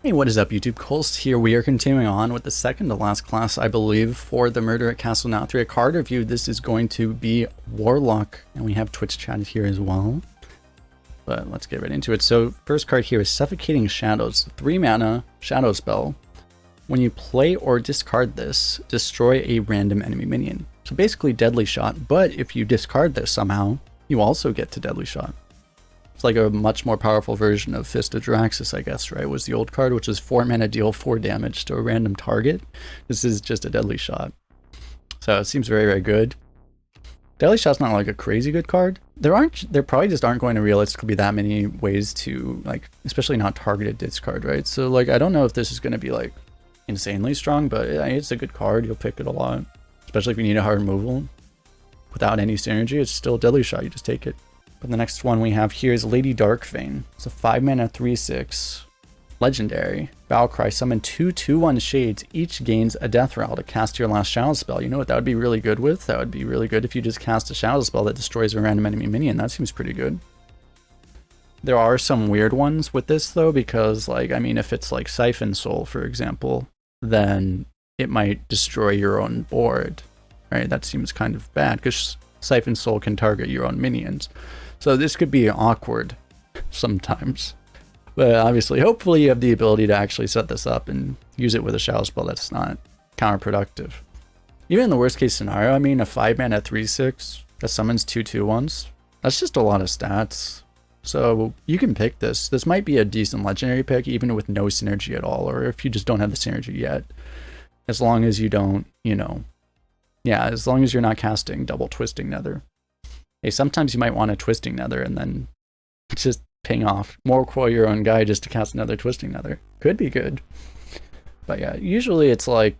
Hey, what is up YouTube? Kolst here. We are continuing on with the second to last class, I believe, for the Murder at Castle Nathria card review. This is going to be Warlock, and we have Twitch chat here as well. But let's get right into it. So first card here is Suffocating Shadows. 3 mana shadow spell. When you play or discard this, destroy a random enemy minion. So basically Deadly Shot, but if you discard this somehow, you also get to Deadly Shot. It's like a much more powerful version of Fist of Jaraxxus, I guess, right? Was the old card, which is 4 mana, deal 4 damage to a random target. This is just a Deadly Shot. So it seems very, very good. Deadly Shot's not like a crazy good card. There probably just aren't going to realistically be that many ways to, like, especially not targeted discard, right? So like, I don't know if this is going to be like insanely strong, but it's a good card. You'll pick it a lot, especially if you need a hard removal. Without any synergy, it's still Deadly Shot. You just take it. But the next one we have here is Lady Darkfane. It's a 5 mana 3/6 legendary. Battlecry, summon 2/2/1 shades. Each gains a death rattle to cast your last shadow spell. You know what that would be really good with? That would be really good if you just cast a shadow spell that destroys a random enemy minion. That seems pretty good. There are some weird ones with this though, because like, I mean, if it's like Siphon Soul, for example, then it might destroy your own board, right? That seems kind of bad because Siphon Soul can target your own minions. So this could be awkward sometimes. But obviously, hopefully you have the ability to actually set this up and use it with a shadow spell that's not counterproductive. Even in the worst case scenario, I mean, a 5 mana 3/6 that summons 2/2/1s, that's just a lot of stats. So you can pick this. This might be a decent legendary pick, even with no synergy at all, or if you just don't have the synergy yet. As long as you don't, you know, yeah, as long as you're not casting double Twisting Nether. Hey, sometimes you might want a Twisting Nether and then just ping off more coil your own guy just to cast another Twisting Nether. Could be good. But yeah, usually it's like,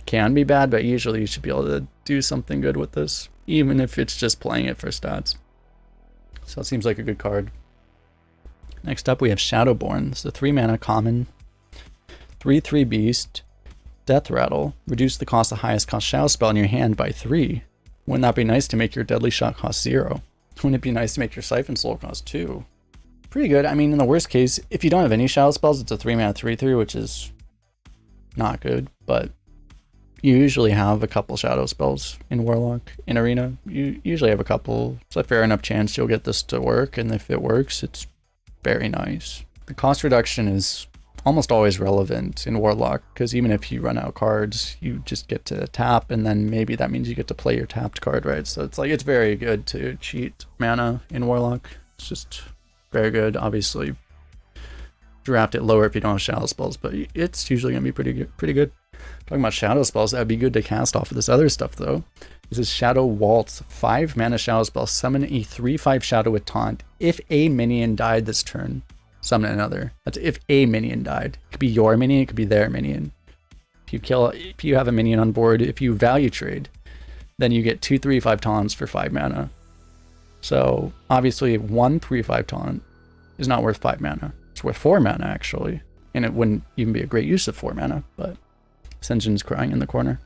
can be bad, but usually you should be able to do something good with this, even if it's just playing it for stats. So it seems like a good card. Next up we have Shadowborn. It's a 3 mana common, 3/3 beast, death rattle. Reduce the cost of highest cost shadow spell in your hand by 3. Wouldn't that be nice to make your Deadly Shot cost 0? Wouldn't it be nice to make your Siphon Soul cost 2? Pretty good. I mean, in the worst case, if you don't have any shadow spells, it's a 3 mana 3/3, which is not good, but you usually have a couple shadow spells in Warlock. In Arena, you usually have a couple. It's a fair enough chance you'll get this to work, and if it works, it's very nice. The cost reduction is almost always relevant in Warlock, because even if you run out cards, you just get to tap, and then maybe that means you get to play your tapped card, right? So it's like, it's very good to cheat mana in Warlock. It's just very good. Obviously, draft it lower if you don't have shadow spells, but it's usually gonna be pretty good. Talking about shadow spells, that'd be good to cast off of this other stuff though. This is Shadow Waltz, 5 mana shadow spell. Summon a 3/5 shadow with taunt. If a minion died this turn, summon another. That's if a minion died. It could be your minion, it could be their minion. If you have a minion on board, if you value trade, then you get 2 3/5 taunts for 5 mana. So obviously 1 3/5 taunt is not worth 5 mana. It's worth 4 mana actually. And it wouldn't even be a great use of 4 mana, but Senjin's crying in the corner.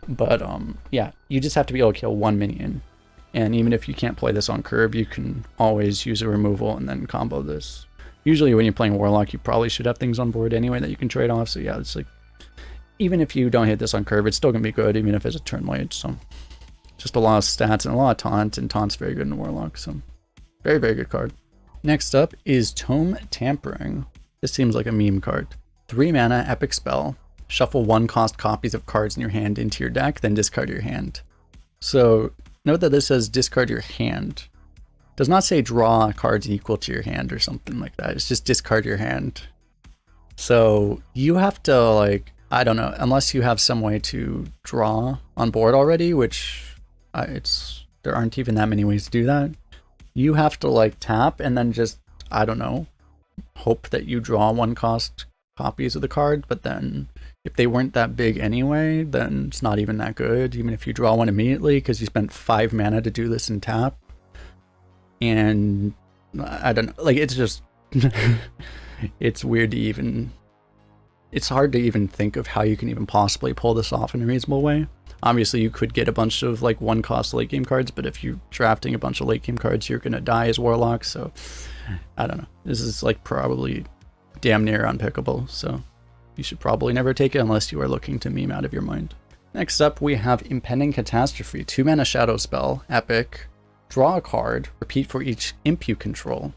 But yeah, you just have to be able to kill 1 minion. And even if you can't play this on curve, you can always use a removal and then combo this. Usually when you're playing Warlock, you probably should have things on board anyway that you can trade off. So yeah, it's like, even if you don't hit this on curve, it's still going to be good, even if it's a turn late. So just a lot of stats and a lot of taunt, and taunt's very good in Warlock. So very, very good card. Next up is Tome Tampering. This seems like a meme card. 3 mana epic spell. Shuffle 1 cost copies of cards in your hand into your deck, then discard your hand. So note that this says discard your hand. Does not say draw cards equal to your hand or something like that. It's just discard your hand. So you have to, like, I don't know, unless you have some way to draw on board already, which there aren't even that many ways to do that. You have to like tap and then just, I don't know, hope that you draw 1 cost copies of the card, but then if they weren't that big anyway, then it's not even that good, even if you draw 1 immediately, because you spent 5 mana to do this and tap. And I don't know, like, it's just it's weird to even, it's hard to even think of how you can even possibly pull this off in a reasonable way. Obviously you could get a bunch of like 1 cost late game cards, but if you're drafting a bunch of late game cards, you're gonna die as Warlock. So I don't know, this is like probably damn near unpickable, so you should probably never take it unless you are looking to meme out of your mind. Next up, we have Impending Catastrophe, 2-mana shadow spell, epic. Draw a card, repeat for each imp you control.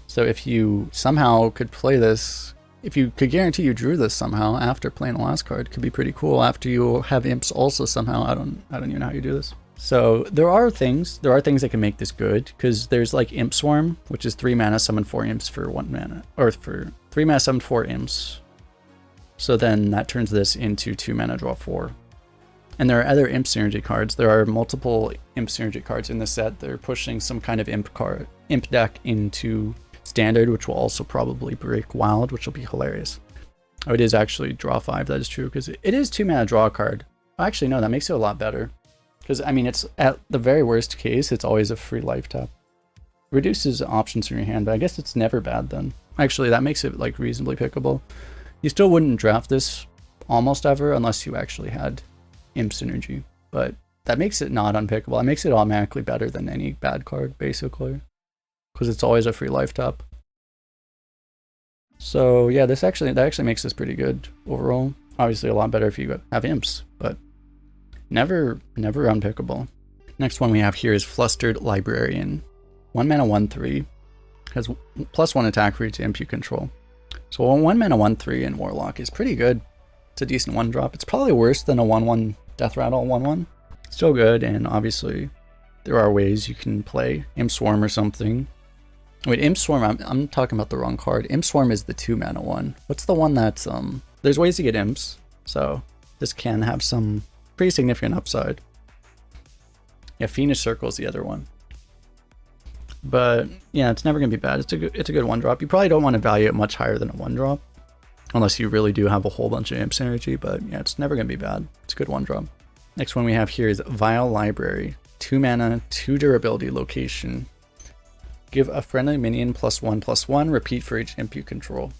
So if you somehow could play this, if you could guarantee you drew this somehow after playing the last card, could be pretty cool. After you have imps also somehow, I don't even know how you do this. So there are things that can make this good, because there's like Imp Swarm, which is 3 mana, summon 4 imps for 1 mana, or for 3 mana, summon 4 imps. So then that turns this into 2 mana, draw 4. And there are other Imp Synergy cards. There are multiple Imp Synergy cards in the set. They're pushing some kind of Imp deck into Standard, which will also probably break Wild, which will be hilarious. Oh, it is actually draw 5, that is true, because it is 2 mana draw card. Actually, no, that makes it a lot better. Because, I mean, it's at the very worst case, it's always a free life tap. Reduces options from your hand, but I guess it's never bad then. Actually, that makes it like reasonably pickable. You still wouldn't draft this almost ever unless you actually had Imp Synergy, but that makes it not unpickable. It makes it automatically better than any bad card, basically, because it's always a free life tap. So yeah, that actually makes this pretty good overall. Obviously a lot better if you have imps, but never unpickable. Next one we have here is Flustered Librarian. 1 mana 1/3, has +1 attack for each imp you control. So a 1 mana 1/3 in Warlock is pretty good. It's a decent 1-drop. It's probably worse than a 1/1 Death Rattle 1/1. Still good, and obviously there are ways you can play Imp Swarm or something. Wait, Imp Swarm, I'm talking about the wrong card. Imp Swarm is the 2 mana one. What's the one that's, there's ways to get imps, so this can have some pretty significant upside. Yeah, Fiendish Circle is the other one. But yeah, it's never gonna be bad. It's a good 1-drop. You probably don't want to value it much higher than a 1-drop, unless you really do have a whole bunch of imp synergy, but yeah, it's never gonna be bad. It's a good 1-drop. Next one we have here is Vile Library. 2 mana, 2 durability, location. Give a friendly minion +1/+1, repeat for each imp you control.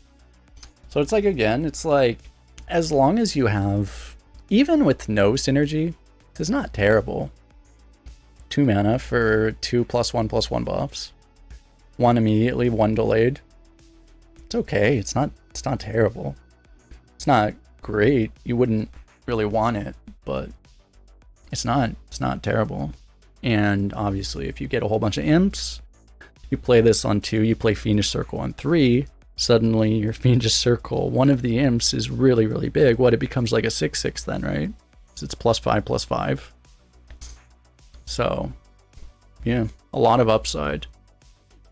So it's like, again, it's like, as long as you have, even with no synergy, it's not terrible. 2 mana for 2 +1/+1 buffs. 1 immediately, 1 delayed. It's okay. It's not terrible. It's not great. You wouldn't really want it, but it's not terrible. And obviously if you get a whole bunch of imps, you play this on 2, you play Fiendish Circle on 3, suddenly your Fiendish Circle, one of the imps is really, really big. What, it becomes like a 6/6 then, right? So it's +5/+5. So yeah, a lot of upside.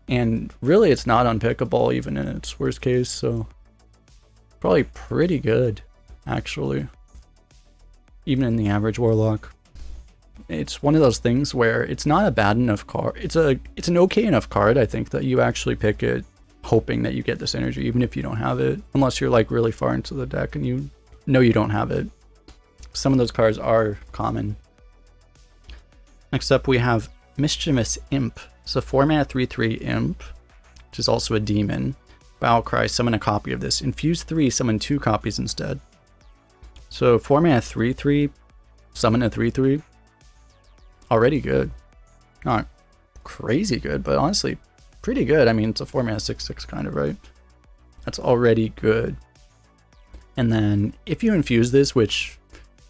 And really it's not unpickable even in its worst case, so probably pretty good, actually. Even in the average Warlock. It's one of those things where it's not a bad enough card. It's an okay enough card, I think, that you actually pick it hoping that you get this energy, even if you don't have it. Unless you're like really far into the deck and you know you don't have it. Some of those cards are common. Next up we have Mischievous Imp. It's a 4 mana 3/3 imp, which is also a demon. Battle Cry, summon a copy of this. Infuse 3, summon 2 copies instead. So 4 mana 3/3, summon a 3/3. Already good. Not crazy good, but honestly pretty good. I mean, it's a 4 mana 6/6 kind of, right? That's already good. And then if you infuse this, which,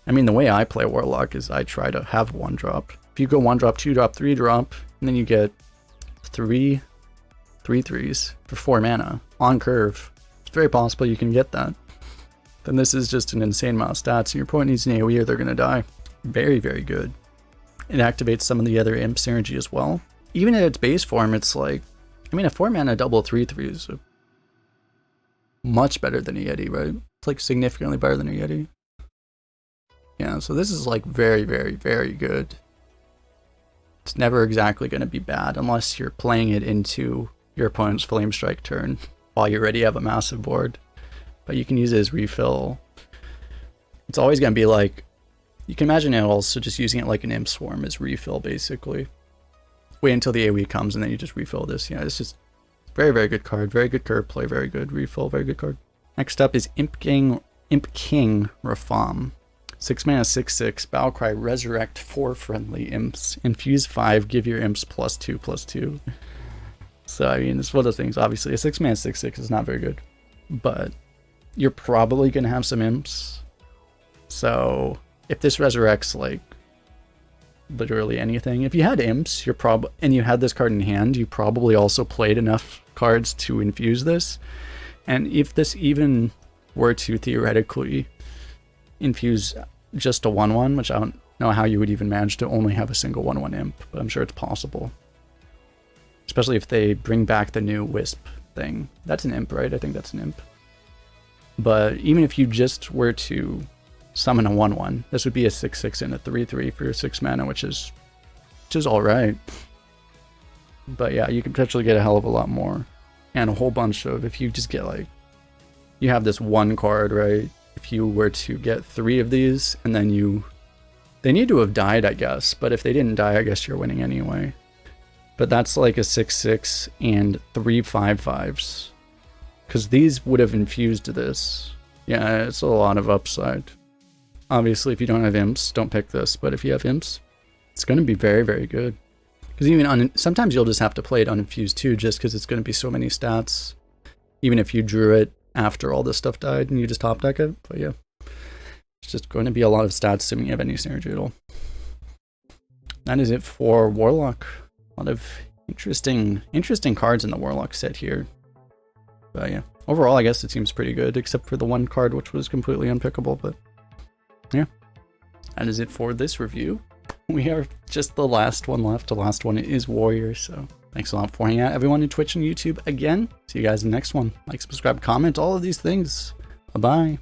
I mean, the way I play Warlock is I try to have 1-drop. If you go 1-drop, 2-drop, 3-drop, and then you get 3 3/3s for 4 mana on curve, it's very possible you can get that. Then this is just an insane amount of stats, and your opponent needs an AoE or they're going to die. Very, very good. It activates some of the other imp synergy as well. Even at its base form, it's like, I mean, a 4 mana double 3/3 is much better than a Yeti, right? It's like significantly better than a Yeti. Yeah, so this is like very, very, very good. It's never exactly going to be bad unless you're playing it into your opponent's Flame Strike turn while you already have a massive board. But you can use it as refill. It's always going to be like, you can imagine it also just using it like an Imp Swarm as refill, basically. Wait until the AoE comes and then you just refill this. Yeah, it's just very, very good card. Very good curve play, very good refill, very good card. Next up is Imp King Rafaam. 6 mana 6/6, Battle Cry, resurrect 4 friendly imps. Infuse 5, give your imps +2/+2. So I mean, it's one of those things. Obviously, a 6 mana 6/6 is not very good. but you're probably going to have some imps. So if this resurrects like literally anything, if you had imps, and you had this card in hand, you probably also played enough cards to infuse this. And if this even were to theoretically infuse just a 1/1, which I don't know how you would even manage to only have a single 1/1 imp, but I'm sure it's possible. Especially if they bring back the new Wisp thing. That's an imp, right? I think that's an imp. But even if you just were to summon a 1/1, this would be a 6/6 and a 3/3 for your 6 mana, which is alright. But yeah, you could potentially get a hell of a lot more. And a whole bunch of, if you just get like, you have this one card, right? If you were to get 3 of these, and then they need to have died, I guess. But if they didn't die, I guess you're winning anyway. But that's like a 6/6 and 3 5/5s. Because these would have infused this. Yeah, it's a lot of upside. Obviously, if you don't have imps, don't pick this. But if you have imps, it's going to be very, very good. Because even sometimes you'll just have to play it uninfused too, just because it's going to be so many stats. Even if you drew it after all this stuff died and you just top deck it. But yeah, it's just going to be a lot of stats assuming you have any synergy at all. That is it for Warlock. A lot of interesting cards in the Warlock set here. But yeah, overall I guess it seems pretty good, except for the one card which was completely unpickable. But yeah, that is it for this review. We are just the last one left. The last one is Warrior. So thanks a lot for hanging out, everyone in Twitch and YouTube again. See you guys in the next one. Like, subscribe, comment, all of these things. Bye-bye.